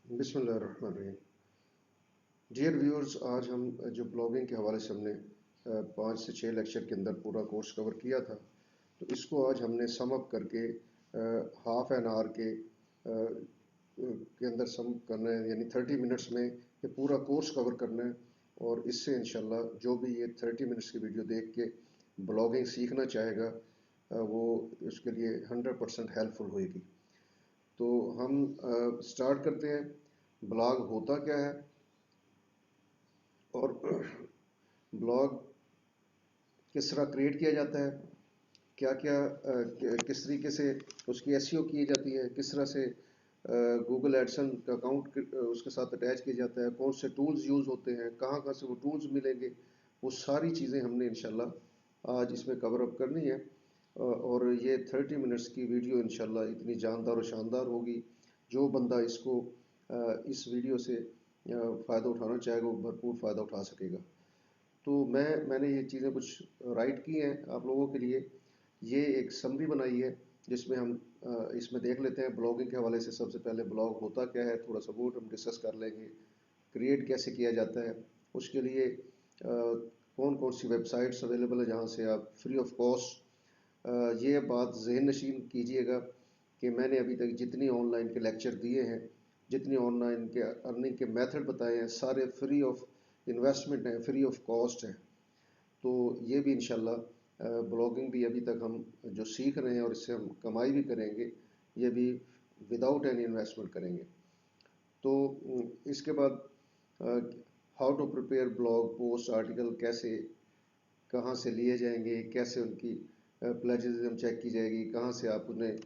बिस्मिल्लाहिर्रहमानिर्रहीम। Dear viewers, आज हम जो ब्लॉगिंग के हवाले से हमने 5 से 6 लेक्चर के अंदर पूरा कोर्स कवर किया था, तो इसको आज हमने सम अप करके हाफ एन आवर के अंदर सम करना है, यानी 30 मिनट्स में ये पूरा कोर्स कवर करना है। और इससे इंशाल्लाह जो भी ये 30 मिनट्स की वीडियो देख के ब्लॉगिंग सीखना चाहेगा, वो उसके लिए 100% हेल्पफुल होएगी। तो हम स्टार्ट करते हैं। ब्लॉग होता क्या है और ब्लॉग किस तरह क्रिएट किया जाता है, क्या क्या किस तरीके से उसकी एसईओ की जाती है, किस तरह से गूगल एडसन का अकाउंट उसके साथ अटैच किया जाता है, कौन से टूल्स यूज़ होते हैं, कहाँ कहाँ से वो टूल्स मिलेंगे, वो सारी चीज़ें हमने इंशाल्लाह आज इसमें कवर अप करनी है। और ये 30 मिनट्स की वीडियो इंशाल्लाह इतनी जानदार और शानदार होगी, जो बंदा इसको इस वीडियो से फ़ायदा उठाना चाहेगा वो भरपूर फ़ायदा उठा सकेगा। तो मैंने ये चीज़ें कुछ राइट की हैं आप लोगों के लिए। ये एक समरी बनाई है जिसमें हम इसमें देख लेते हैं ब्लॉगिंग के हवाले से। सबसे पहले ब्लॉग होता क्या है, थोड़ा सा वो हम डिस्कस कर लेंगे। क्रिएट कैसे किया जाता है, उसके लिए कौन कौन सी वेबसाइट्स अवेलेबल है जहाँ से आप फ्री ऑफ कॉस्ट। ये बात ज़हन नशीन कीजिएगा कि मैंने अभी तक जितनी ऑनलाइन के लेक्चर दिए हैं, जितनी ऑनलाइन के अर्निंग के मेथड बताए हैं, सारे फ्री ऑफ इन्वेस्टमेंट हैं, फ्री ऑफ कॉस्ट है। तो ये भी इंशाल्लाह ब्लॉगिंग भी अभी तक हम जो सीख रहे हैं और इससे हम कमाई भी करेंगे, ये भी विदाउट एनी इन्वेस्टमेंट करेंगे। तो इसके बाद how to prepare blog post article, कैसे कहाँ से लिए जाएंगे, कैसे उनकी प्लेजरिज्म चेक की जाएगी, कहाँ से आप उन्हें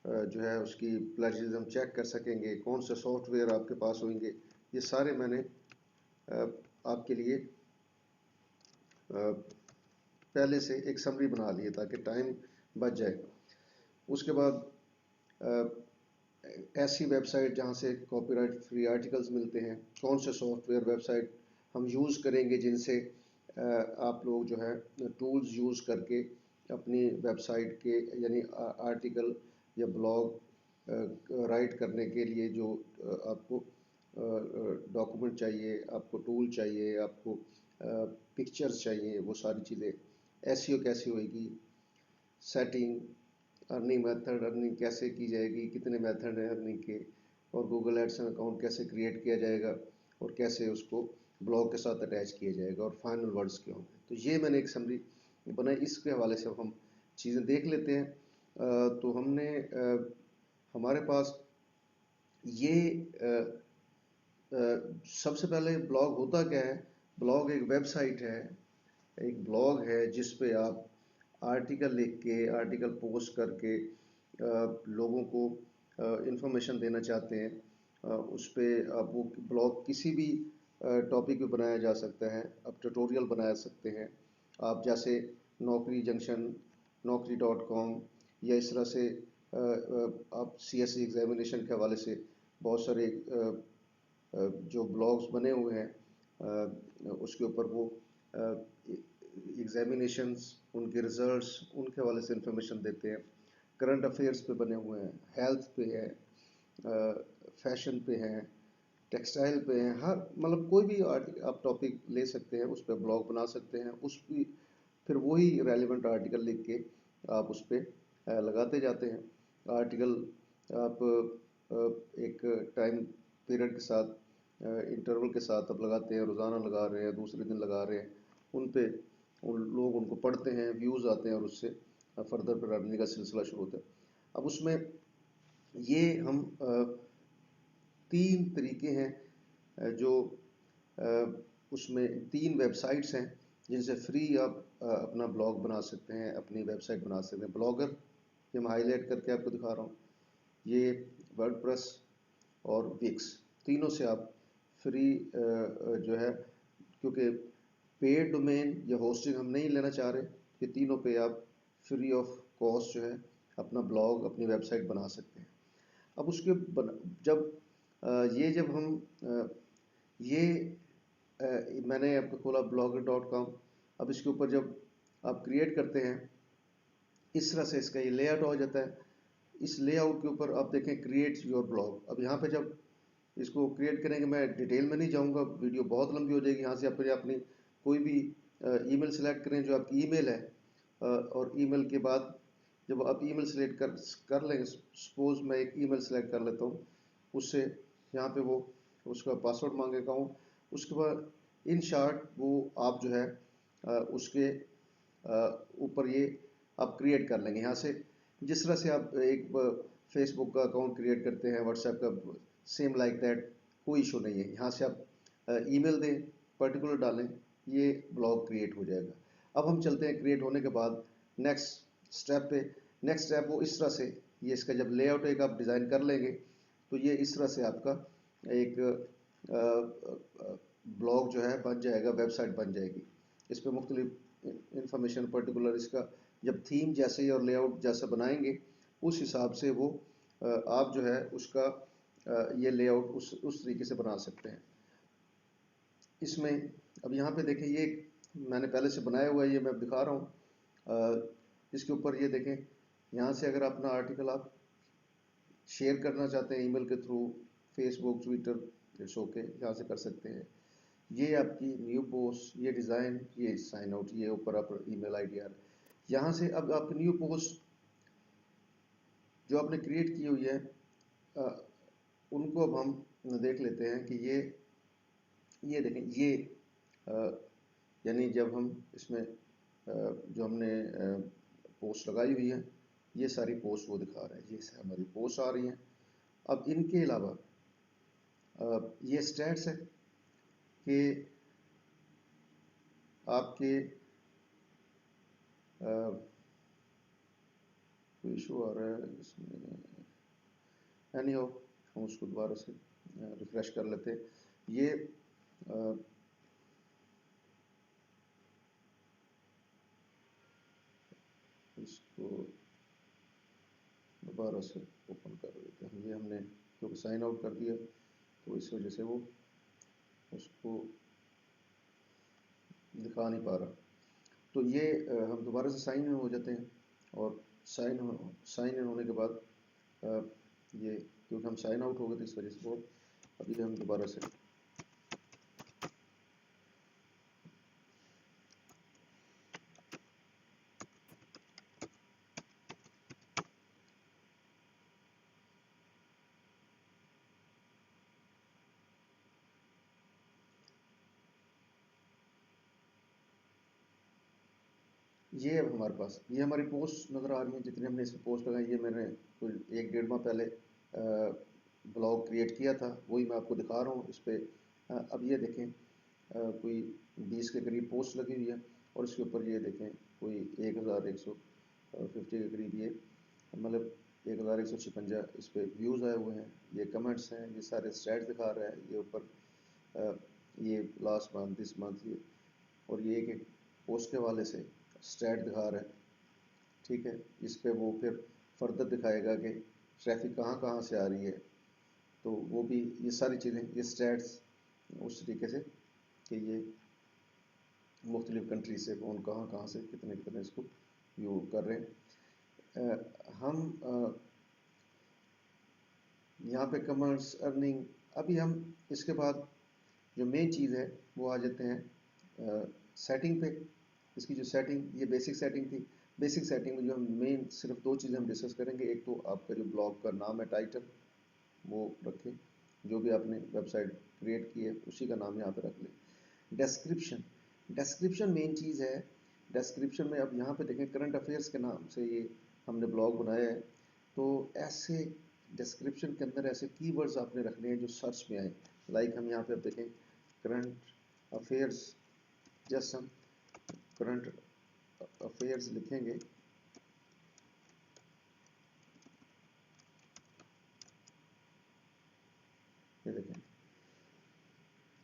जो है उसकी प्लेजरिज्म चेक कर सकेंगे, कौन से सॉफ्टवेयर आपके पास होंगे, ये सारे मैंने आपके लिए पहले से एक समरी बना ली है ताकि टाइम बच जाए। उसके बाद ऐसी वेबसाइट जहाँ से कॉपीराइट फ्री आर्टिकल्स मिलते हैं, कौन से सॉफ्टवेयर वेबसाइट हम यूज़ करेंगे जिनसे आप लोग जो है टूल्स यूज़ करके अपनी वेबसाइट के यानी आर्टिकल या ब्लॉग राइट करने के लिए जो आपको डॉक्यूमेंट चाहिए, आपको टूल चाहिए, आपको पिक्चर्स चाहिए, वो सारी चीज़ें एसईओ कैसे होएगी, सेटिंग, अर्निंग मेथड, अर्निंग कैसे की जाएगी, कितने मेथड हैं अर्निंग के, और गूगल एडसन अकाउंट कैसे क्रिएट किया जाएगा और कैसे उसको ब्लॉग के साथ अटैच किया जाएगा, और फाइनल वर्ड्स क्या होंगे। तो ये मैंने एक समरी बनाई, इसके हवाले से हम चीज़ें देख लेते हैं। तो हमने हमारे पास ये सबसे पहले ब्लॉग होता क्या है। ब्लॉग एक वेबसाइट है, एक ब्लॉग है जिस पे आप आर्टिकल लिख के, आर्टिकल पोस्ट करके लोगों को इंफॉर्मेशन देना चाहते हैं। उस पर आप वो ब्लॉग किसी भी टॉपिक पे बनाया जा सकता है, आप ट्यूटोरियल बना सकते हैं। आप जैसे नौकरी जंक्शन, naukri.com, या इस तरह से आप CSE एग्जामिनेशन के हवाले से बहुत सारे जो ब्लॉग्स बने हुए हैं, उसके ऊपर वो एग्जामिनेशंस, उनके रिजल्ट्स, उनके हवाले से इंफॉर्मेशन देते हैं। करंट अफेयर्स पे बने हुए हैं, हेल्थ पे है, फैशन पे हैं, टेक्सटाइल पे हैं, हर मतलब कोई भी आप टॉपिक ले सकते हैं, उस पर ब्लॉग बना सकते हैं। उस भी फिर वही रेलिवेंट आर्टिकल लिख के आप उस पर लगाते जाते हैं। आर्टिकल आप एक टाइम पीरियड के साथ, इंटरवल के साथ आप लगाते हैं, रोज़ाना लगा रहे हैं, दूसरे दिन लगा रहे हैं, उन पे उन लोग उनको पढ़ते हैं, व्यूज़ आते हैं, और उससे फर्दर फिर अर्निंग का सिलसिला शुरू होता है। अब उसमें ये हम 3 तरीके हैं जो उसमें 3 वेबसाइट्स हैं जिनसे फ्री आप अपना ब्लॉग बना सकते हैं, अपनी वेबसाइट बना सकते हैं। ब्लॉगर, ये मैं हाईलाइट करके आपको दिखा रहा हूँ, ये वर्डप्रेस और विक्स, तीनों से आप फ्री जो है, क्योंकि पेड डोमेन या होस्टिंग हम नहीं लेना चाह रहे, ये तीनों पे आप फ्री ऑफ कॉस्ट जो है अपना ब्लॉग, अपनी वेबसाइट बना सकते हैं। अब उसके जब जब हम ये मैंने आपको खोला blogger.com। अब इसके ऊपर जब आप क्रिएट करते हैं, इस तरह से इसका ये लेआउट हो जाता है। इस लेआउट के ऊपर आप देखें क्रिएट योर ब्लॉग। अब यहाँ पे जब इसको क्रिएट करेंगे, मैं डिटेल में नहीं जाऊँगा, वीडियो बहुत लंबी हो जाएगी। यहाँ से अपने अपनी कोई भी ईमेल सेलेक्ट करें जो आपकी ईमेल है, और ईमेल के बाद जब आप ईमेल सेलेक्ट कर लेंगे, सपोज मैं एक ईमेल सेलेक्ट कर लेता हूँ, उससे यहाँ पे वो उसका पासवर्ड मांगेगा हूँ। उसके बाद इन शॉर्ट वो आप जो है उसके ऊपर ये आप क्रिएट कर लेंगे। यहाँ से जिस तरह से आप एक फेसबुक का अकाउंट क्रिएट करते हैं, व्हाट्सएप का, सेम लाइक दैट, कोई इशू नहीं है। यहाँ से आप ईमेल दें, पर्टिकुलर डालें, ये ब्लॉग क्रिएट हो जाएगा। अब हम चलते हैं क्रिएट होने के बाद नेक्स्ट स्टेप पे। नेक्स्ट स्टेप वो इस तरह से, ये इसका जब लेआउट एक आप डिज़ाइन कर लेंगे तो ये इस तरह से आपका एक ब्लॉग जो है बन जाएगा, वेबसाइट बन जाएगी। इस पर मुख्तलिफ इंफॉर्मेशन, पर्टिकुलर इसका जब थीम जैसे और लेआउट जैसा बनाएंगे उस हिसाब से वो आप जो है उसका ये लेआउट उस तरीके से बना सकते हैं। इसमें अब यहाँ पे देखें, ये मैंने पहले से बनाया हुआ है, ये मैं दिखा रहा हूँ। इसके ऊपर ये देखें, यहाँ से अगर अपना आर्टिकल आप शेयर करना चाहते हैं ईमेल के through, Facebook, Twitter, it's okay, यहाँ से कर सकते हैं। ये आपकी न्यू पोस्ट, ये डिज़ाइन, ये साइन आउट, ये ऊपर आप ईमेल आईडी आ रहा है। यहाँ से अब आपकी न्यू पोस्ट जो आपने क्रिएट की हुई है, उनको अब हम देख लेते हैं कि ये देखें, ये यानी जब हम इसमें जो हमने पोस्ट लगाई हुई है, ये सारी पोस्ट वो दिखा रहा है, ये हमारी पोस्ट आ रही हैं। अब इनके अलावा ये स्टैट्स है कि आपके कोई इशू आ रहा है इसमें, एनी हो, हम उसको दोबारा से रिफ्रेश कर लेते हैं। ये इसको दोबारा से ओपन कर देते हैं। ये हमने क्योंकि साइन आउट कर दिया तो इस वजह से वो उसको दिखा नहीं पा रहा। तो ये हम दोबारा से साइन इन हो जाते हैं, और साइन इन होने के बाद ये क्योंकि हम साइन आउट हो गए थे इस वजह से वो अभी हम दोबारा से ये अब हमारे पास ये हमारी पोस्ट नज़र आ रही है। जितनी हमने इसमें पोस्ट लगाई, ये मैंने कोई 1-1.5 माह पहले ब्लॉग क्रिएट किया था, वही मैं आपको दिखा रहा हूँ इस पर। अब ये देखें, कोई 20 के करीब पोस्ट लगी हुई है, और इसके ऊपर ये देखें कोई 1150 के करीब, ये मतलब 1156 इस पर व्यूज़ आए हुए हैं। ये कमेंट्स हैं, ये सारे स्टैट्स दिखा रहा है। ये ऊपर ये लास्ट मंथ, दिस मंथ, ये और ये एक पोस्ट के हवाले से स्टैट दिखा रहा है। ठीक है, इस पे वो फिर फर्दर दिखाएगा कि ट्रैफिक कहाँ कहाँ से आ रही है, तो वो भी ये सारी चीज़ें, ये स्टैट्स उस तरीके से कि ये मुख्तलिफ कंट्री से कौन कहाँ कहाँ से कितने कितने इसको व्यू कर रहे हैं। हम यहाँ पे कमेंट्स, अर्निंग, अभी हम इसके बाद जो मेन चीज़ है वो आ जाते हैं सेटिंग पे। इसकी जो सेटिंग, ये बेसिक सेटिंग थी। बेसिक सेटिंग में जो हम मेन सिर्फ 2 चीज़ें हम डिस्कस करेंगे। एक तो आपका जो ब्लॉग का नाम है, टाइटल, वो रखें, जो भी आपने वेबसाइट क्रिएट की है उसी का नाम यहाँ पे रख लें। डिस्क्रिप्शन, डिस्क्रिप्शन मेन चीज़ है। डिस्क्रिप्शन में अब यहाँ पे देखें, करंट अफेयर्स के नाम से ये हमने ब्लॉग बनाया है, तो ऐसे डिस्क्रिप्शन के अंदर ऐसे कीवर्ड्स आपने रखने हैं जो सर्च में आए। लाइक हम यहाँ पे अब देखें करंट अफेयर्स, जस्ट हम करंट अफेयर्स लिखेंगे, ये देखें,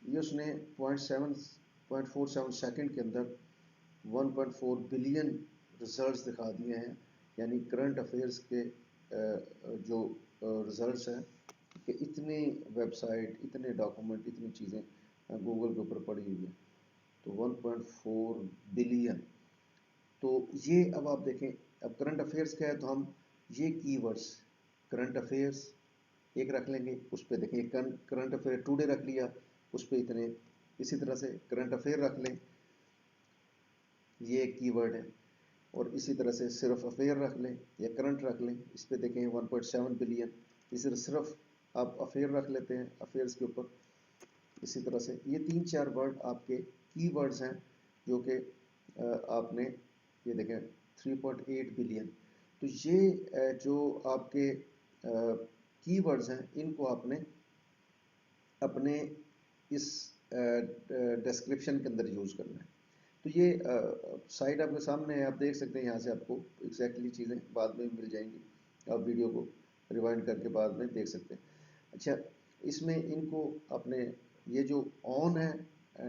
ये उसने 0.47 सेकंड के अंदर 1.4 बिलियन रिजल्ट्स दिखा दिए हैं। यानी करंट अफेयर्स के जो रिजल्ट्स हैं कि इतनी वेबसाइट, इतने डॉक्यूमेंट, इतनी चीज़ें गूगल के ऊपर पड़ी हुई हैं, तो 1.4 बिलियन। तो ये अब आप देखें, अब करंट अफेयर्स क्या है, तो हम ये कीवर्ड्स करंट अफेयर्स एक रख लेंगे, उस पर देखें करंट अफेयर टुडे रख लिया, उस पर इतने, इसी तरह से करंट अफेयर रख लें, ये एक कीवर्ड है। और इसी तरह से सिर्फ अफेयर रख लें या करंट रख लें, इस पर देखें 1.7 बिलियन, इसी तरह सिर्फ आप अफेयर रख लेते हैं अफेयर्स के ऊपर। इसी तरह से ये 3-4 वर्ड आपके कीवर्ड्स हैं जो कि आपने ये देखें 3.8 बिलियन। तो ये जो आपके कीवर्ड्स हैं इनको आपने अपने इस डिस्क्रिप्शन के अंदर यूज़ करना है। तो ये साइट आपके सामने है, आप देख सकते हैं, यहाँ से आपको एग्जैक्टली चीज़ें बाद में मिल जाएंगी, आप वीडियो को रिवाइंड करके बाद में देख सकते हैं। अच्छा, इसमें इनको अपने ये जो ऑन है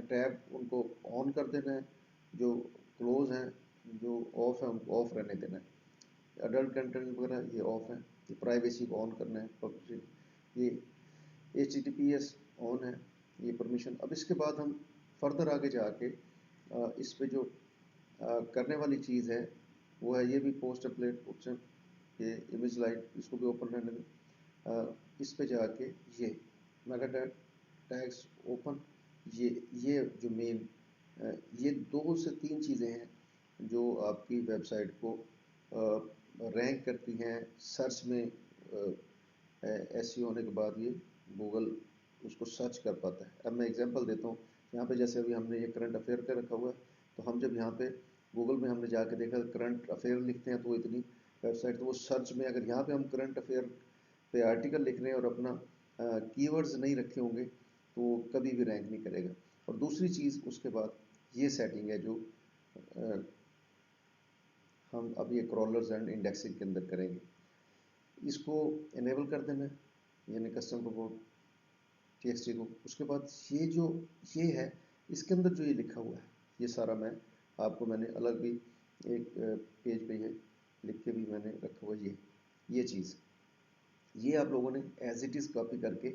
टैब उनको ऑन कर देना है, जो क्लोज हैं जो ऑफ है उनको ऑफ रहने देना है। अडल्ट कंटेंट वगैरह ये ऑफ है, ये प्राइवेसी को ऑन करना है, पब्लिश ये HTTPS ऑन है, ये परमिशन। अब इसके बाद हम फर्दर आगे जाके इस पे जो करने वाली चीज़ है वो है ये भी पोस्ट अपडेट ऑप्शन, ये इमेज लाइट, इसको भी ओपन रहने दें। इस पे जाके ये मेगा टैग्स ओपन, ये जो मेन ये 2 से 3 चीज़ें हैं जो आपकी वेबसाइट को रैंक करती हैं सर्च में। SEO होने के बाद ये गूगल उसको सर्च कर पाता है। अब मैं एग्जांपल देता हूँ, यहाँ पे जैसे अभी हमने ये करंट अफेयर का रखा हुआ है, तो हम जब यहाँ पे गूगल में हमने जाके देखा करंट अफेयर लिखते हैं तो इतनी वेबसाइट, तो वो सर्च में अगर यहाँ पे हम करंट अफेयर पे आर्टिकल लिख रहे हैं और अपना कीवर्ड्स नहीं रखे होंगे तो वो कभी भी रैंक नहीं करेगा। और दूसरी चीज़ उसके बाद ये सेटिंग है जो हम अब ये क्रॉलर्स एंड इंडेक्सिंग के अंदर करेंगे, इसको इनेबल कर देना है, यानी कस्टम रिपोर्ट TXT को। उसके बाद ये जो ये है इसके अंदर जो ये लिखा हुआ है ये सारा आपको मैंने अलग भी एक पेज पे ये लिख के भी मैंने रखा हुआ ये चीज़, ये आप लोगों ने एज इट इज़ कॉपी करके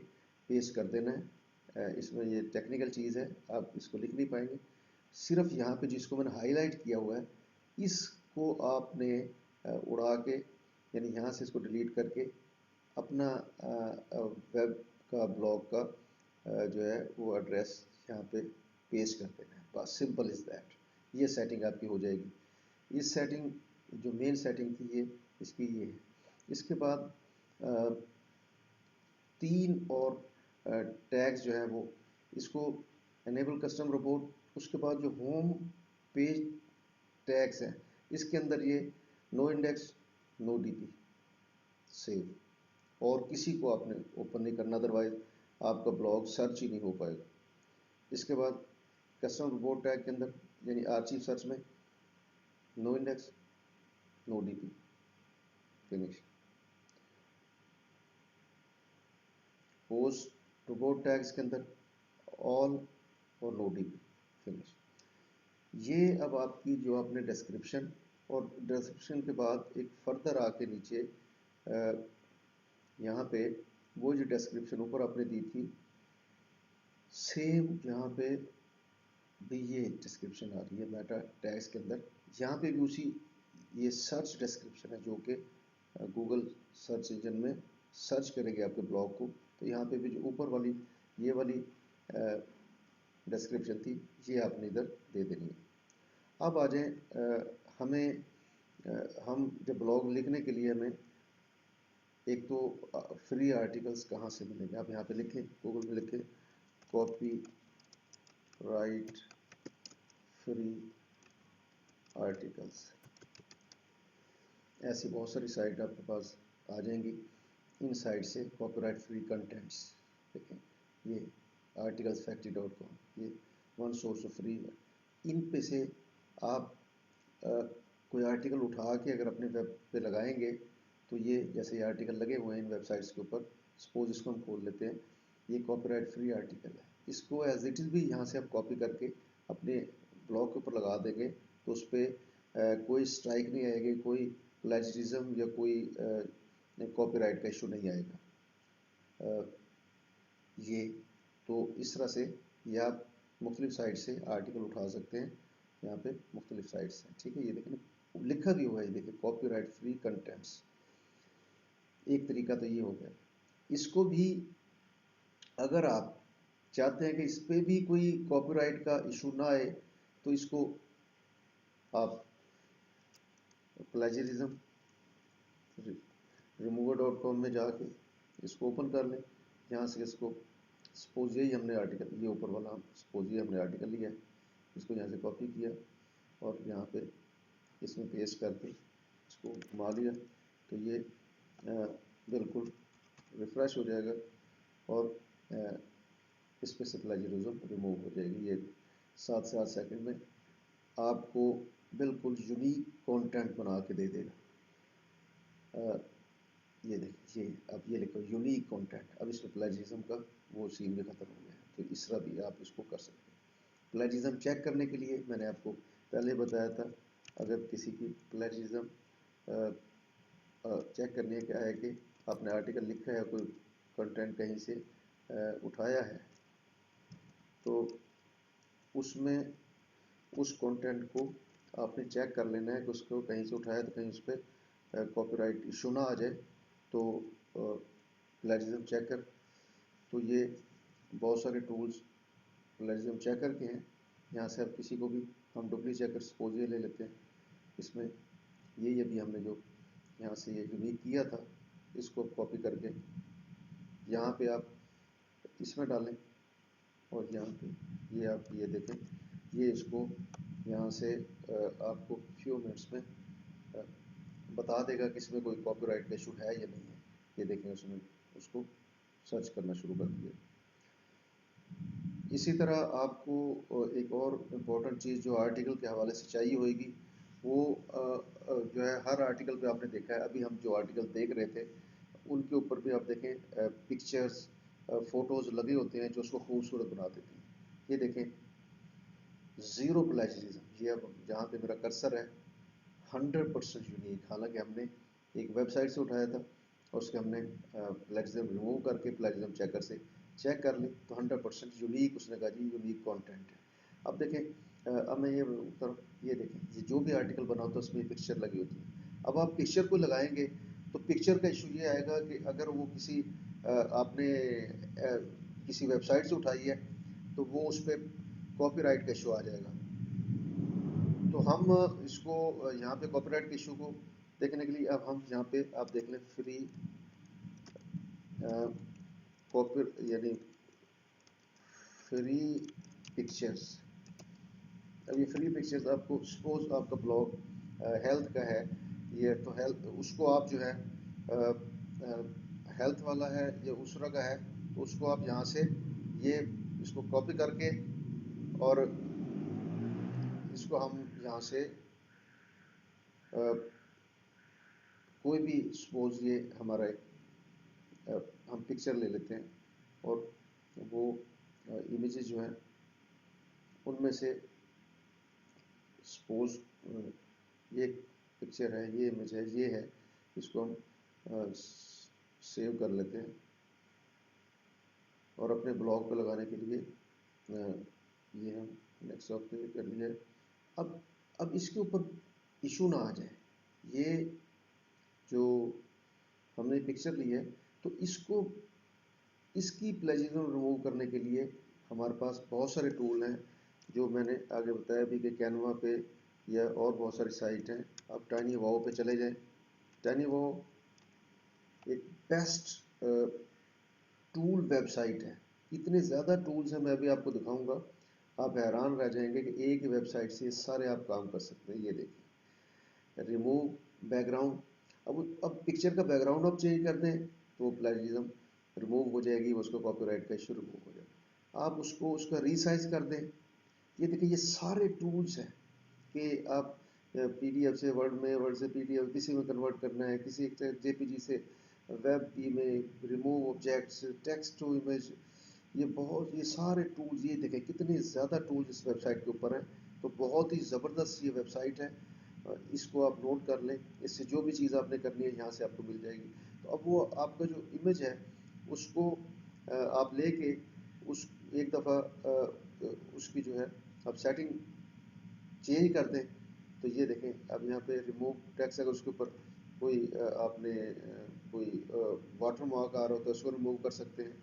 पेस्ट कर देना है। इसमें ये टेक्निकल चीज़ है, आप इसको लिख नहीं पाएंगे। सिर्फ यहाँ पे जिसको मैंने हाईलाइट किया हुआ है इसको आपने उड़ा के, यानी यहाँ से इसको डिलीट करके अपना वेब का ब्लॉग का जो है वो एड्रेस यहाँ पे पेस्ट कर देना है, बस सिंपल इज़ दैट। ये सेटिंग आपकी हो जाएगी। इस सेटिंग जो मेन सेटिंग थी ये इसकी ये है। इसके बाद 3 और टैग्स जो है वो इसको एनेबल कस्टम रिपोर्ट, उसके बाद जो होम पेज टैग्स हैं इसके अंदर ये no index no DP save, और किसी को आपने ओपन नहीं करना, अदरवाइज आपका ब्लॉग सर्च ही नहीं हो पाएगा। इसके बाद कस्टम रिपोर्ट टैग के अंदर यानी आर्चिव सर्च में no index no DP finish. Post report tags के अंदर ऑल और नो DP फिनिश। ये अब आपकी जो आपने डिस्क्रिप्शन, और डिस्क्रिप्शन के बाद एक फर्दर आके नीचे यहाँ पे वो जो डिस्क्रिप्शन ऊपर आपने दी थी सेम यहाँ पे भी ये डिस्क्रिप्शन आ रही है मेटा टैग्स के अंदर, यहाँ पे भी उसी ये सर्च डिस्क्रिप्शन है जो कि गूगल सर्च इंजन में सर्च करेंगे आपके ब्लॉग को। तो यहाँ पे भी जो ऊपर वाली ये वाली डिस्क्रिप्शन थी ये आपने इधर दे देनी है। अब आ जाएं हमें हम जब ब्लॉग लिखने के लिए हमें एक तो फ्री आर्टिकल्स कहाँ से मिलेंगे, आप यहाँ पे लिखें, गूगल में लिखें कॉपी राइट फ्री आर्टिकल्स, ऐसी बहुत सारी साइट आपके पास आ जाएंगी। इन साइट से कॉपीराइट फ्री कंटेंट्स देखें, ये articlesfactory.com, ये वन सोर्स ऑफ फ्री है। इन पे से आप कोई आर्टिकल उठा के अगर अपने वेब पे लगाएंगे तो ये जैसे ये आर्टिकल लगे हुए हैं इन वेबसाइट्स के ऊपर, सपोज इसको हम खोल लेते हैं, ये कॉपीराइट फ्री आर्टिकल है, इसको एज इट इज़ भी यहाँ से आप कॉपी करके अपने ब्लॉग के ऊपर लगा देंगे तो उस पर कोई स्ट्राइक नहीं आएगी, कोई प्लेजरिज्म या कोई कॉपीराइट का इशू नहीं आएगा। ये तो इस तरह से ये आप मुख्तलिफ साइट से आर्टिकल उठा सकते हैं, यहाँ पे मुख्तलिफ साइट्स हैं, ठीक है। ये देखें लिखा भी हुआ है, ये देखिए कॉपीराइट फ्री कंटेंट्स। एक तरीका तो ये हो गया। इसको भी अगर आप चाहते हैं कि इस पे भी कोई कॉपीराइट का इशू ना आए, तो इसको आप प्लेजरिज्म remover.com में जाके इसको ओपन कर लें। यहाँ से इसको सपोज यही हमने आर्टिकल, ये ऊपर वाला सपोज ये हमने आर्टिकल लिया है, इसको यहाँ से कॉपी किया और यहाँ पे इसमें पेस्ट करके इसको घुमा दिया, तो ये बिल्कुल रिफ्रेश हो जाएगा और इस पे से प्लेजरिज्म रिमूव हो जाएगी। ये 7 से 8 सेकंड में आपको बिल्कुल यूनिक कंटेंट बना के दे देगा। ये देखिए, ये अब ये लिखो यूनिक कंटेंट, अब इसमें प्लेजरिज्म का वो सीन भी खत्म हो गया। तो इस तरह भी आप इसको कर सकते हैं। प्लेजरिज्म चेक करने के लिए मैंने आपको पहले बताया था, अगर किसी की प्लेजरिज्म चेक करने क्या है कि आपने आर्टिकल लिखा है, कोई कंटेंट कहीं से उठाया है, तो उसमें उस कंटेंट को आपने चेक कर लेना है कि उसको कहीं से उठाया तो कहीं उस पर कॉपीराइट इशू ना आ जाए। तो प्लेजरिज्म चेकर, तो ये बहुत सारे टूल्स प्लेजरिज्म चेकर के हैं। यहाँ से आप किसी को भी, हम डुप्ली चेकर सपोज ये ले लेते हैं, इसमें ये अभी हमने जो यहाँ से ये यूनिक किया था, इसको कॉपी करके यहाँ पे आप इसमें डालें और यहाँ पे ये आप ये देखें, ये इसको यहाँ से आपको फ्यू मिनट्स में बता देगा कि इसमें कोई कॉपीराइट का इशू है या नहीं है। ये देखें, उसने उसको सर्च करना शुरू कर दिया। इसी तरह आपको एक और इम्पोर्टेंट चीज़ जो आर्टिकल के हवाले से चाहिए होगी, वो जो है हर आर्टिकल पे आपने देखा है, अभी हम जो आर्टिकल देख रहे थे उनके ऊपर भी आप देखें पिक्चर्स फ़ोटोज़ लगे होते हैं जो उसको खूबसूरत बना देती हैं। ये देखें, ज़ीरो प्लेजरिज्म, ये अब जहाँ पे मेरा कर्सर है 100% यूनिक। हालांकि हमने एक वेबसाइट से उठाया था और उसके हमने प्लेजरिज्म रिमूव करके प्लेजरिज्म चेकर से चेक कर ली, तो 100% यूनिक, उसने कहा जी यूनिक कंटेंट है। अब देखें, अब मैं ये ये देखें, ये जो भी आर्टिकल बना होता है उसमें पिक्चर लगी होती है। अब आप पिक्चर को लगाएंगे तो पिक्चर का इशू ये आएगा कि अगर वो किसी आपने किसी वेबसाइट से उठाई है तो वो उस पर कॉपीराइट का इशू आ जाएगा। तो हम इसको यहाँ पे कॉपीराइट के इशू को देखने के लिए अब हम यहाँ पे आप देख लें फ्री कॉपी यानी फ्री पिक्चर्स। अब ये फ्री पिक्चर्स आपको सपोज आपका ब्लॉग हेल्थ का है, ये तो हेल्थ उसको आप जो है हेल्थ वाला है या दूसरा का है, तो उसको आप यहाँ से ये इसको कॉपी करके और इसको हम यहाँ से कोई भी सपोज ये हमारा हम पिक्चर ले लेते हैं और वो इमेजेस जो हैं उनमें से सपोज ये पिक्चर है, ये इमेज है, ये है, इसको हम सेव कर लेते हैं और अपने ब्लॉग पे लगाने के लिए ये हम डेस्कटॉप पे कर लिया है। अब इसके ऊपर इशू ना आ जाए, ये जो हमने पिक्चर ली है, तो इसको इसकी प्लेजरिज्म रिमूव करने के लिए हमारे पास बहुत सारे टूल हैं जो मैंने आगे बताया भी कि कैनवा पे या और बहुत सारी साइट हैं। आप टाइनी वाओ पे चले जाएं। टाइनी वाओ एक बेस्ट टूल वेबसाइट है, इतने ज़्यादा टूल्स हैं, मैं अभी आपको दिखाऊंगा, आप हैरान रह जाएंगे कि एक ही वेबसाइट से सारे आप काम कर सकते हैं। ये देखिए, रिमूव बैकग्राउंड, अब पिक्चर का बैकग्राउंड आप चेंज कर दें तो प्लेजरिज्म रिमूव हो जाएगी, उसको कॉपीराइट का इशू रिमूव हो जाएगा। आप उसको उसका रीसाइज कर दें। ये देखिए, ये सारे टूल्स हैं कि आप पीडीएफ से वर्ड में, वर्ड से पीडीएफ किसी में कन्वर्ट करना है, किसी जेपीजी से वेब पी में, remove objects, text to image, ये सारे टूल्स, ये देखें कितने ज़्यादा टूल्स इस वेबसाइट के ऊपर हैं। तो बहुत ही ज़बरदस्त ये वेबसाइट है, इसको आप नोट कर लें, इससे जो भी चीज़ आपने करनी है यहाँ से आपको मिल जाएगी। तो अब वो आपका जो इमेज है उसको आप लेके उस एक दफ़ा उसकी जो है आप सेटिंग चेंज कर दें। तो ये देखें, अब यहाँ पे रिमूव टेक्स्ट अगर उसके ऊपर कोई आपने कोई वाटर मार्क आ रहा हो तो उसको रिमूव कर सकते हैं।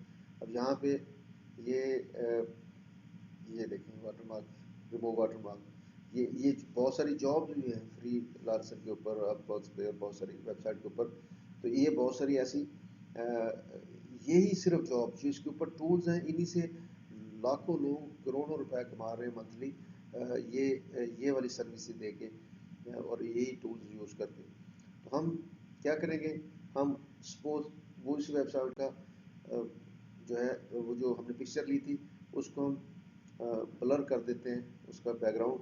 अब यहाँ पे ये ये देखें water mark, remove water mark, ये बहुत सारी जॉब भी है फ्री लार्सन के ऊपर, अपवर्क्स पे और बहुत सारी वेबसाइट के ऊपर। तो ये बहुत सारी ऐसी यही सिर्फ जॉब जो इसके ऊपर टूल्स हैं, इन्हीं से लाखों लोग करोड़ों रुपए कमा रहे हैं मंथली, ये वाली सर्विस दे के और यही टूल्स यूज़ करके। तो हम क्या करेंगे, हम सपोज वो इस वेबसाइट का जो है वो जो हमने पिक्चर ली थी उसको हम ब्लर कर देते हैं, उसका बैकग्राउंड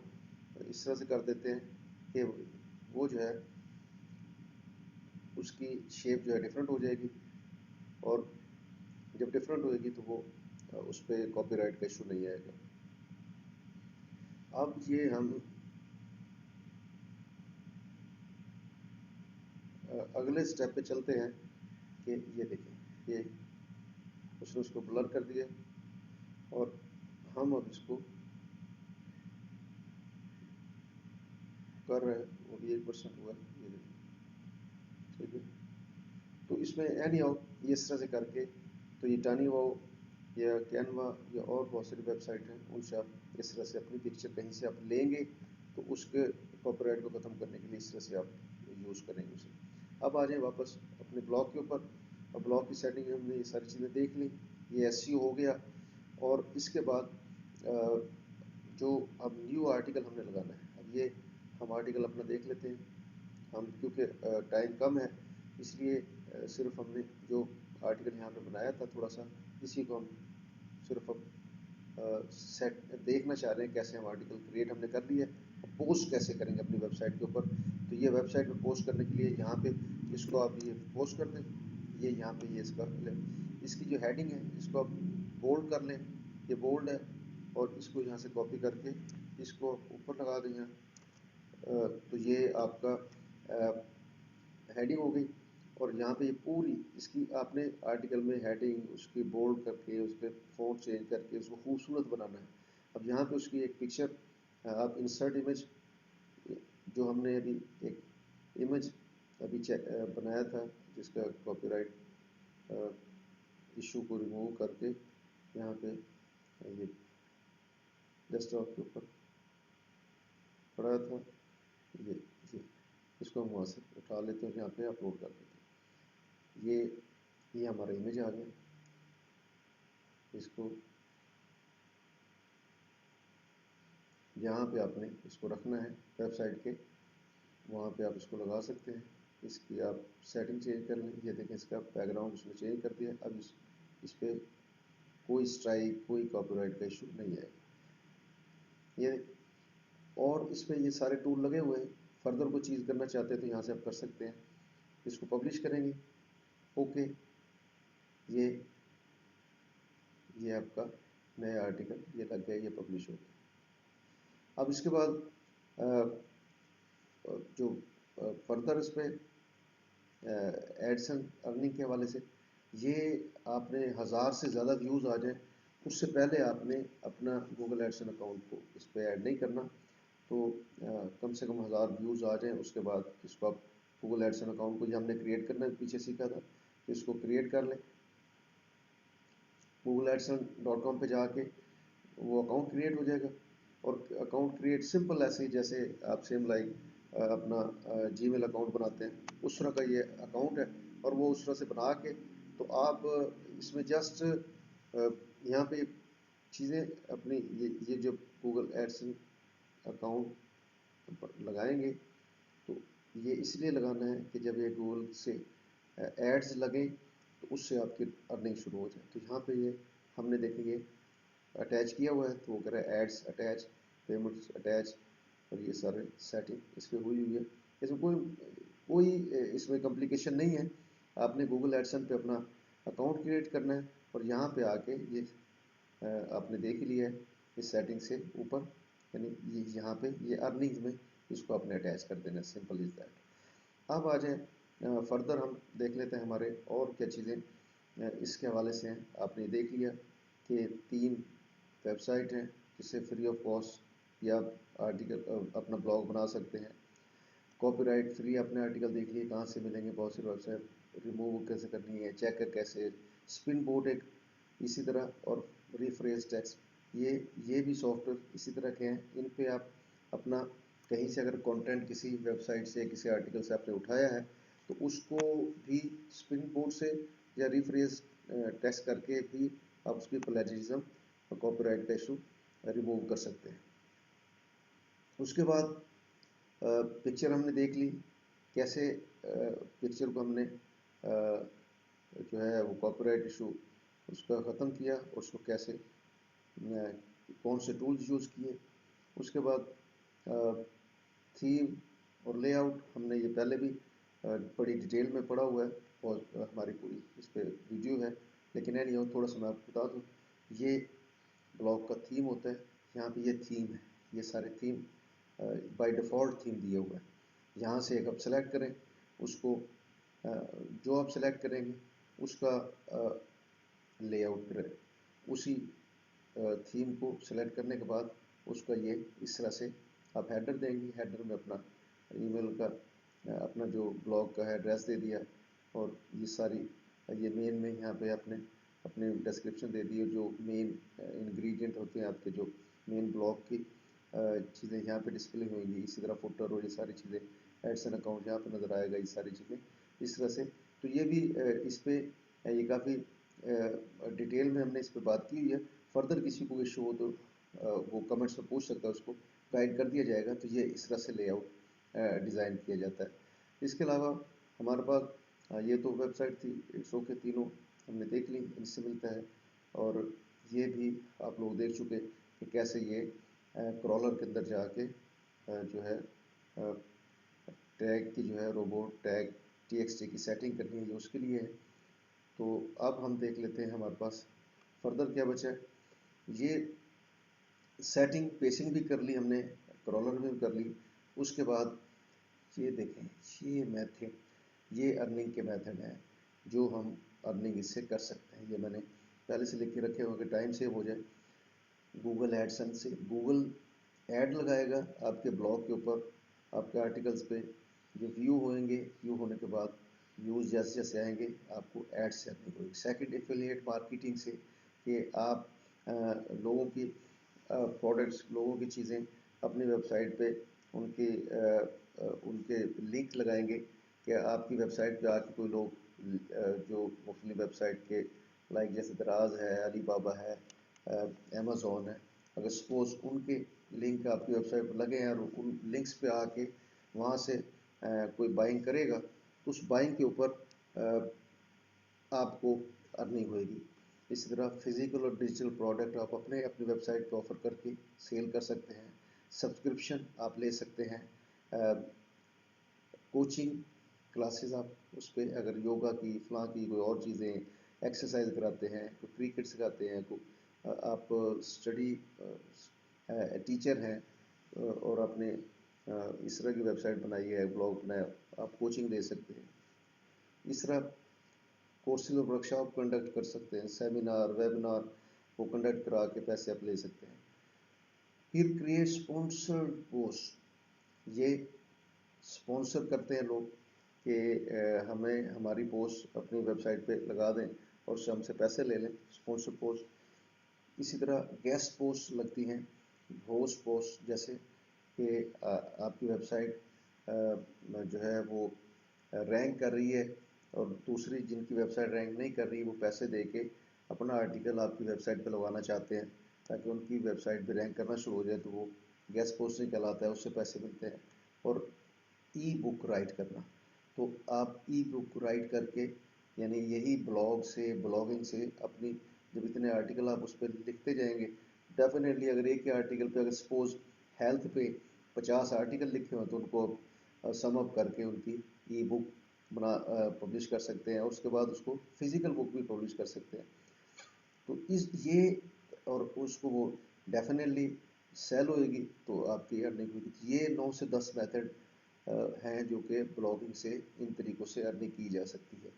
इस तरह से कर देते हैं कि वो जो है उसकी शेप जो है डिफरेंट हो जाएगी, और जब डिफरेंट होएगी तो वो उस पर कॉपीराइट का इशू नहीं आएगा। अब ये हम अगले स्टेप पे चलते हैं कि ये देखें, ये उसने उसको ब्लर कर दिया और हम अब इसको कर रहे हैं, वो भी 1% हुआ है, ये देखें, ठीक है। तो इसमें एनी हाउ ये इस तरह से करके, तो ये टानी वो या कैनवा या और बहुत सारी वेबसाइट हैं, उनसे आप इस तरह से अपनी पिक्चर कहीं से आप लेंगे तो उसके कॉपीराइट को ख़त्म करने के लिए इस तरह से आप यूज़ करेंगे उसे। अब आ जाए वापस अपने ब्लॉग के ऊपर। अब ब्लॉग की सेटिंग हमने ये सारी चीज़ें देख ली, ये एसईओ हो गया। और इसके बाद जो अब न्यू आर्टिकल हमने लगाना है, अब ये हम आर्टिकल अपना देख लेते हैं। हम क्योंकि टाइम कम है इसलिए सिर्फ हमने जो आर्टिकल यहाँ पे बनाया था थोड़ा सा, इसी को हम सिर्फ अब सेट देखना चाह रहे हैं कैसे हम आर्टिकल क्रिएट हमने कर लिया है, पोस्ट कैसे करेंगे अपनी वेबसाइट के ऊपर। तो ये वेबसाइट पे पोस्ट करने के लिए यहाँ पे इसको आप ये पोस्ट कर दें, ये यहाँ पे ये इसकी जो हेडिंग है इसको आप बोल्ड कर लें, ये बोल्ड है, और इसको यहाँ से कॉपी करके इसको ऊपर लगा दें यहाँ। तो ये आपका हेडिंग हो गई। और यहाँ पे ये पूरी इसकी आपने आर्टिकल में हेडिंग उसकी बोल्ड करके उस पर फ़ॉन्ट चेंज करके उसको खूबसूरत बनाना है। अब यहाँ पे उसकी एक पिक्चर आप इंसर्ट इमेज, जो हमने अभी एक इमेज अभी बनाया था जिसका कॉपीराइट इशू को रिमूव करके यहाँ पे ये डेस्कटॉप के ऊपर पड़ा था, ये इसको हम वहाँ से उठा लेते हैं, यहाँ पे अपलोड कर देते हैं। ये हमारा इमेज आ गया, इसको जहाँ पे आपने इसको रखना है वेबसाइट के, वहाँ पे आप इसको लगा सकते हैं। इसकी आप सेटिंग चेंज कर लें, ये देखें इसका बैकग्राउंड उसने चेंज कर दिया। अब इस पर कोई स्ट्राइक कोई कॉपीराइट का इशू नहीं आएगा ये। और इस पर ये सारे टूल लगे हुए हैं, फर्दर कोई चीज़ करना चाहते हैं तो यहाँ से आप कर सकते हैं। इसको पब्लिश करेंगे, ओके, ये आपका नया आर्टिकल ये लग गया, ये पब्लिश हो गया। अब इसके बाद जो फर्दर इस पर एड्स एंड अर्निंग के हवाले से, ये आपने 1000 से ज़्यादा व्यूज़ आ जाए उससे पहले आपने अपना गूगल एडसन अकाउंट को इस पर ऐड नहीं करना। तो कम से कम 1000 व्यूज़ आ जाएं, उसके बाद इसको आप गूगल एडसन अकाउंट को जो हमने क्रिएट करना है पीछे सीखा था, तो इसको क्रिएट कर लें। googleadsen.com पे जाके वो अकाउंट क्रिएट हो जाएगा। और अकाउंट क्रिएट सिंपल ऐसे ही जैसे आप सेम लाइक अपना जीमेल अकाउंट बनाते हैं उस तरह का ये अकाउंट है। और वो उस तरह से बना के तो आप इसमें जस्ट यहाँ पे चीज़ें अपनी ये जो गूगल एडसन अकाउंट लगाएंगे तो ये इसलिए लगाना है कि जब ये गूगल से एड्स लगें तो उससे आपकी अर्निंग शुरू हो जाए। तो यहाँ पे ये हमने देखेंगे अटैच किया हुआ है, तो वो कह रहा है एड्स अटैच, पेमेंट्स अटैच, और ये सारे सेटिंग इस पर हुई है। इसमें कोई इसमें कॉम्प्लिकेशन नहीं है। आपने गूगल एडसन पे अपना अकाउंट क्रिएट करना है और यहाँ पे आके ये आपने देख लिया है इस सेटिंग से ऊपर, यानी ये यहाँ पे ये अर्निंग्स में इसको आपने अटैच कर देना है, सिंपल इज दैट। अब आ जाए फर्दर हम देख लेते हैं हमारे और क्या चीज़ें इसके हवाले से हैं। आपने देख लिया कि 3 वेबसाइट हैं जिससे फ्री ऑफ कॉस्ट या आर्टिकल अपना ब्लॉग बना सकते हैं। कॉपीराइट फ्री आपने आर्टिकल देख लिए कहाँ से मिलेंगे, बहुत सी वेबसाइट, रिमूव कैसे करनी है, चेक कैसे, स्पिन बोर्ड एक इसी तरह, और रिफ्रेश टेक्स्ट, ये भी सॉफ्टवेयर इसी तरह के हैं। इन पे आप अपना कहीं से अगर कंटेंट किसी वेबसाइट से किसी आर्टिकल से आपने उठाया है तो उसको भी स्पिन बोर्ड से या रिफ्रेश टेक्स्ट करके भी आप उसकी प्लेजरिज्म और कॉपीराइट का इशू रिमूव कर सकते हैं। उसके बाद पिक्चर हमने देख ली, कैसे पिक्चर को हमने जो है वो कॉपीराइट इशू उसका ख़त्म किया, और उसको कैसे कौन से टूल्स यूज़ किए। उसके बाद थीम और लेआउट हमने ये पहले भी बड़ी डिटेल में पढ़ा हुआ है, और हमारी पूरी इस पर वीडियो है, लेकिन एनी थोड़ा सा मैं आपको बता दूँ। ये ब्लॉग का थीम होता है, यहाँ पे ये थीम है, ये सारे थीम बाय डिफ़ॉल्ट थीम दिया हुआ है। यहाँ से एक आप सेलेक्ट करें, उसको जो आप सेलेक्ट करेंगे उसका लेआउट करें, उसी थीम को सेलेक्ट करने के बाद उसका ये इस तरह से आप हेडर देंगे, हेडर में अपना ईमेल का अपना जो ब्लॉग का है एड्रेस दे दिया, और ये सारी ये मेन में यहाँ पे आपने अपने डिस्क्रिप्शन दे दी, जो मेन इंग्रेडिएंट होते हैं आपके जो मेन ब्लॉग की चीज़ें यहाँ पे डिस्प्ले होंगी। इसी तरह फुटर और ये सारी चीज़ें, एड्स एंड अकाउंट यहाँ पे नज़र आएगा, ये सारी चीज़ें इस तरह से। तो ये भी इस पे ये काफ़ी डिटेल में हमने इस पे बात की हुई है। फर्दर किसी को इशू हो तो वो कमेंट्स में पूछ सकता है, उसको गाइड कर दिया जाएगा। तो ये इस तरह से लेआउट डिज़ाइन किया जाता है। इसके अलावा हमारे पास ये तो वेबसाइट थी, शो के तीनों हमने देख ली, इनसे मिलता है। और ये भी आप लोग देख चुके कि कैसे ये क्रॉलर के अंदर जाके जो है टैग की जो है रोबोट टैग txt की सेटिंग करनी है, ये उसके लिए है। तो अब हम देख लेते हैं हमारे पास फर्दर क्या बचा है। ये सेटिंग पेसिंग भी कर ली हमने, क्रॉलर में भी कर ली। उसके बाद ये देखें, ये मेथड, ये अर्निंग के मेथड हैं जो हम अर्निंग इससे कर सकते हैं। ये मैंने पहले से लिख के रखे हुए कि टाइम सेव हो जाए। गूगल एडसेंस से गूगल ऐड लगाएगा आपके ब्लॉग के ऊपर, आपके आर्टिकल्स पे जो व्यू होंगे, व्यू होने के बाद व्यूज़ जैसे जैसे आएंगे आपको ऐड से अर्निंग होगी। सेकंड, एफिलिएट मार्केटिंग से कि आप लोगों की प्रोडक्ट्स, लोगों की चीज़ें अपनी वेबसाइट पे उनके उनके लिंक लगाएंगे कि आपकी वेबसाइट पे आके कोई लोग जो मुख्तलिफ वेबसाइट के लाइक जैसे दराज है, अली बाबा है, अमेज़ॉन है, अगर सपोज उनके लिंक आपकी वेबसाइट पर लगे हैं और उन लिंक्स पे आके वहाँ से कोई बाइंग करेगा तो उस बाइंग के ऊपर आपको अर्निंग होएगी। इसी तरह फिजिकल और डिजिटल प्रोडक्ट आप अपने अपनी वेबसाइट पर ऑफर करके सेल कर सकते हैं। सब्सक्रिप्शन आप ले सकते हैं। कोचिंग क्लासेस आप उस पर अगर योगा की, फलां की, कोई और चीज़ें एक्सरसाइज कराते हैं, कोई क्रिकेट सिखाते हैं, आप स्टडी टीचर हैं और आपने इस तरह की वेबसाइट बनाई है, ब्लॉग बनाया, आप कोचिंग दे सकते हैं। इस तरह कोर्सेज और वर्कशॉप कंडक्ट कर सकते हैं, सेमिनार, वेबिनार वो कंडक्ट करा के पैसे आप ले सकते हैं। फिर क्रिएट स्पॉन्सर्ड पोस्ट, ये स्पॉन्सर करते हैं लोग कि हमें हमारी पोस्ट अपनी वेबसाइट पे लगा दें और उससे हमसे पैसे ले लें, स्पॉन्सर पोस्ट। इसी तरह गेस्ट पोस्ट लगती हैं, होस्ट पोस्ट, जैसे कि आपकी वेबसाइट जो है वो रैंक कर रही है और दूसरी जिनकी वेबसाइट रैंक नहीं कर रही वो पैसे दे के अपना आर्टिकल आपकी वेबसाइट पे लगवाना चाहते हैं ताकि उनकी वेबसाइट पे रैंक करना शुरू हो जाए, तो वो गेस्ट पोस्टिंग कहलाता है, उससे पैसे मिलते हैं। और ई बुक राइट करना, तो आप ई बुक राइट करके यानी यही ब्लॉग से, ब्लॉगिंग से अपनी जब इतने आर्टिकल आप उस पर लिखते जाएंगे, डेफिनेटली अगर एक ही आर्टिकल पे अगर सपोज हेल्थ पे 50 आर्टिकल लिखे हों तो उनको सम अप करके उनकी ई बुक बना पब्लिश कर सकते हैं और उसके बाद उसको फिजिकल बुक भी पब्लिश कर सकते हैं। तो इस ये और उसको वो डेफिनेटली सेल होएगी तो आपकी अर्निंग होगी। ये 9 से 10 मेथड हैं जो कि ब्लॉगिंग से इन तरीक़ों से अर्निंग की जा सकती है।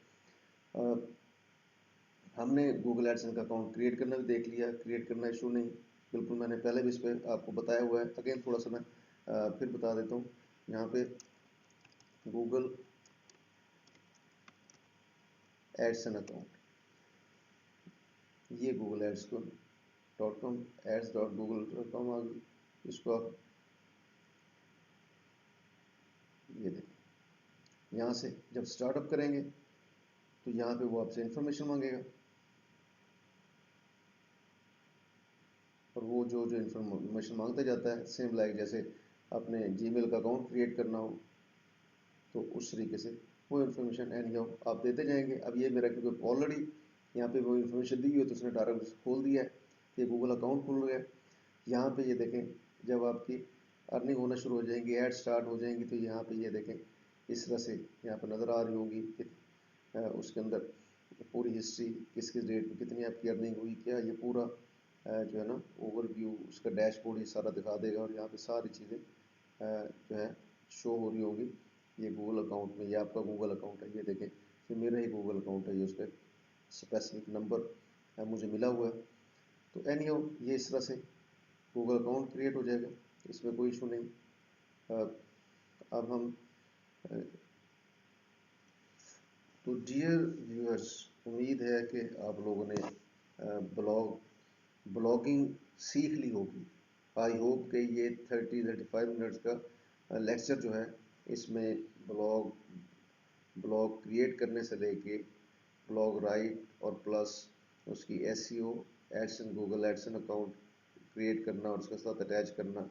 हमने गूगल एडसेंस का अकाउंट क्रिएट करना भी देख लिया, क्रिएट करना इशू नहीं, बिल्कुल मैंने पहले भी इस पर आपको बताया हुआ है। अगेन थोड़ा सा मैं फिर बता देता हूँ। यहाँ पे गूगल एडसन अकाउंट, ये गूगल एड्स को .com ads.google.com आ गई। इसको आप ये देखें, यहाँ से जब स्टार्टअप करेंगे तो यहाँ पे वो आपसे इंफॉर्मेशन मांगेगा, और वो जो जो इंफॉर्मेशन मांगता जाता है, सेम लाइक जैसे अपने जीमेल का अकाउंट क्रिएट करना हो तो उस तरीके से वो इन्फॉर्मेशन एंड आप देते जाएंगे। अब ये मेरा क्योंकि ऑलरेडी यहाँ पे वो इन्फॉर्मेशन दी हुई है तो उसने डायरेक्ट खोल दिया है, ये गूगल अकाउंट खुल गया। यहाँ पे ये देखें, जब आपकी अर्निंग होना शुरू हो जाएंगी, ऐड स्टार्ट हो जाएंगी, तो यहाँ पे ये देखें इस तरह से यहाँ पे नज़र आ रही होगी कि उसके अंदर पूरी हिस्ट्री, किस किस डेट में कितनी आपकी अर्निंग हुई, क्या ये पूरा जो है ना ओवरव्यू, उसका डैशबोर्ड ये सारा दिखा देगा। और यहाँ पे सारी चीज़ें जो है शो हो रही होगी। ये गूगल अकाउंट में, ये आपका गूगल अकाउंट है, ये देखें ये मेरा ही गूगल अकाउंट है, ये उसका स्पेसिफिक नंबर मुझे मिला हुआ है। तो एनी ये इस तरह से गूगल अकाउंट क्रिएट हो जाएगा, इसमें कोई इशू नहीं। अब हम तो डियर व्यूअर्स, उम्मीद है कि आप लोगों ने ब्लॉगिंग सीख ली होगी। आई होप कि ये 30-35 मिनट्स का लेक्चर जो है, इसमें ब्लॉग क्रिएट करने से लेके ब्लॉग राइट और प्लस उसकी SEO, Edson, Google Edson account create करना और उसके साथ अटैच करना,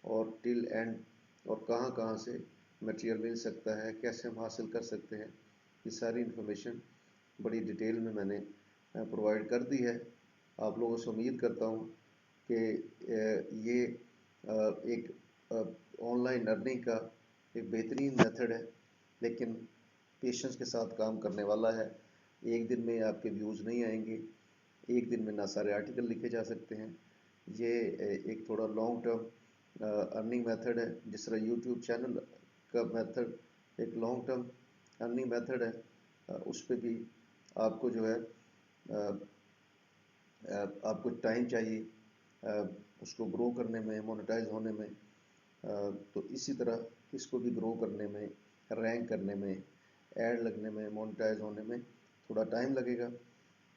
और टिल एंड, और कहाँ कहाँ से मटेरियल मिल सकता है, कैसे हम हासिल कर सकते हैं, ये सारी इन्फॉर्मेशन बड़ी डिटेल में मैंने प्रोवाइड कर दी है। आप लोगों से उम्मीद करता हूँ कि ये एक ऑनलाइन अर्निंग का एक बेहतरीन मेथड है, लेकिन पेशेंस के साथ काम करने वाला है। एक दिन में आपके व्यूज़ नहीं आएंगे, एक दिन में ना सारे आर्टिकल लिखे जा सकते हैं। ये एक थोड़ा लॉन्ग टर्म अर्निंग मेथड है, जिस तरह यूट्यूब चैनल का मेथड एक लॉन्ग टर्म अर्निंग मेथड है। उस पर भी आपको जो है आपको टाइम चाहिए उसको ग्रो करने में, मोनेटाइज होने में। तो इसी तरह इसको भी ग्रो करने में, रैंक करने में, ऐड लगने में, मोनेटाइज होने में थोड़ा टाइम लगेगा।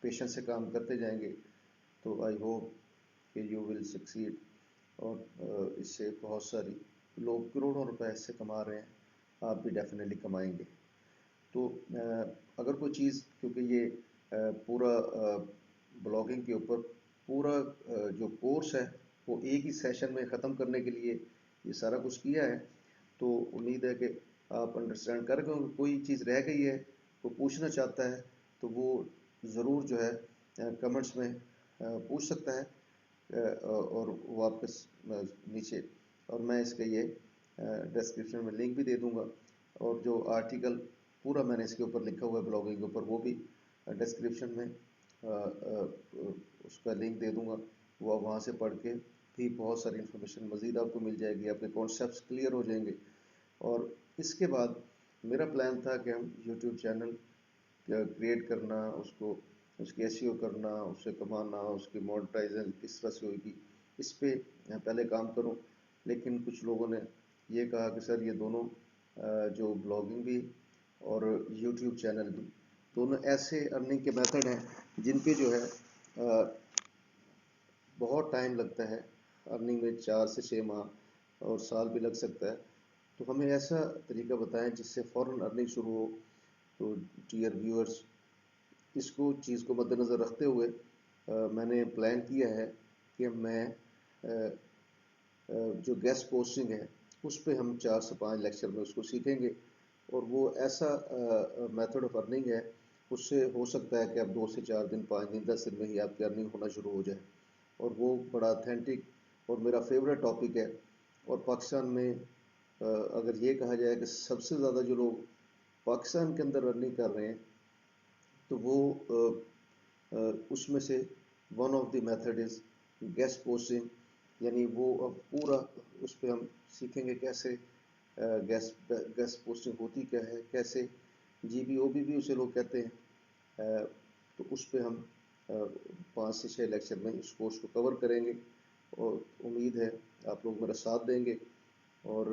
पेशेंस से काम करते जाएंगे तो आई होप कि यू विल सक्सीड। और इससे बहुत सारी लोग करोड़ों रुपए इससे कमा रहे हैं, आप भी डेफिनेटली कमाएंगे। तो अगर कोई चीज़, क्योंकि ये पूरा ब्लॉगिंग के ऊपर पूरा जो कोर्स है वो एक ही सेशन में ख़त्म करने के लिए ये सारा कुछ किया है, तो उम्मीद है कि आप अंडरस्टैंड कर गए होंगे। कोई चीज़ रह गई है, वो पूछना चाहता है तो वो ज़रूर जो है कमेंट्स में पूछ सकता है, और वापस नीचे, और मैं इसके ये डिस्क्रिप्शन में लिंक भी दे दूंगा, और जो आर्टिकल पूरा मैंने इसके ऊपर लिखा हुआ है ब्लॉगिंग के ऊपर, वो भी डिस्क्रिप्शन में उसका लिंक दे दूंगा। वो आप वहाँ से पढ़ के भी बहुत सारी इन्फॉर्मेशन मज़ीद आपको मिल जाएगी, आपके कॉन्सेप्ट्स क्लियर हो जाएंगे। और इसके बाद मेरा प्लान था कि हम यूट्यूब चैनल क्रिएट करना, उसको उसकी एसईओ करना, उससे कमाना, उसकी मोनेटाइजेशन किस तरह से होगी, इस पे पहले काम करूं। लेकिन कुछ लोगों ने ये कहा कि सर ये दोनों जो ब्लॉगिंग भी और यूट्यूब चैनल भी, दोनों ऐसे अर्निंग के मेथड हैं जिन पे जो है बहुत टाइम लगता है अर्निंग में, 4 से 6 माह और साल भी लग सकता है। तो हमें ऐसा तरीका बताएं जिससे फ़ौरन अर्निंग शुरू हो। तो डियर व्यूअर्स, इसको चीज़ को मद्देनज़र रखते हुए मैंने प्लान किया है कि मैं जो गेस्ट पोस्टिंग है उस पे हम 4 से 5 लेक्चर में उसको सीखेंगे। और वो ऐसा मेथड ऑफ अर्निंग है, उससे हो सकता है कि आप 2 से 4 दिन, 5 दिन, 10 दिन में ही आपकी अर्निंग होना शुरू हो जाए। और वो बड़ा ऑथेंटिक और मेरा फेवरेट टॉपिक है। और पाकिस्तान में अगर ये कहा जाए कि सबसे ज़्यादा जो लोग पाकिस्तान के अंदर अर्निंग कर रहे हैं, तो वो उसमें से one of the method is guest posting. यानी वो अब पूरा उस पर हम सीखेंगे कैसे गेस्ट पोस्टिंग होती क्या है, कैसे GBOB भी उसे लोग कहते हैं। तो उस पर हम 5 से 6 लेक्चर में इस कोर्स को कवर करेंगे, और उम्मीद है आप लोग मेरा साथ देंगे। और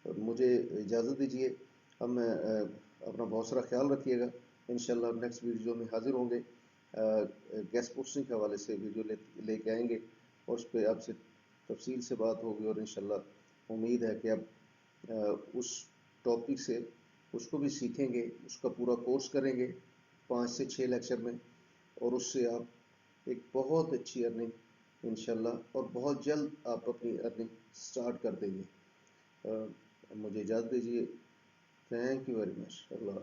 मुझे इजाज़त दीजिए। अब मैं अपना बहुत सारा ख्याल रखिएगा। इंशाल्लाह नेक्स्ट वीडियो में हाज़िर होंगे। गेस्ट पोस्टिंग के हवाले से वीडियो लेके आएंगे और उस पर आपसे तफसील से बात होगी और इंशाल्लाह उम्मीद है कि अब उस टॉपिक से उसको भी सीखेंगे, उसका पूरा कोर्स करेंगे 5 से 6 लेक्चर में, और उससे आप एक बहुत अच्छी अर्निंग इंशाल्लाह और बहुत जल्द आप अपनी अर्निंग स्टार्ट कर देंगे। मुझे इजाज़त दीजिए। Thank you very much. Allah.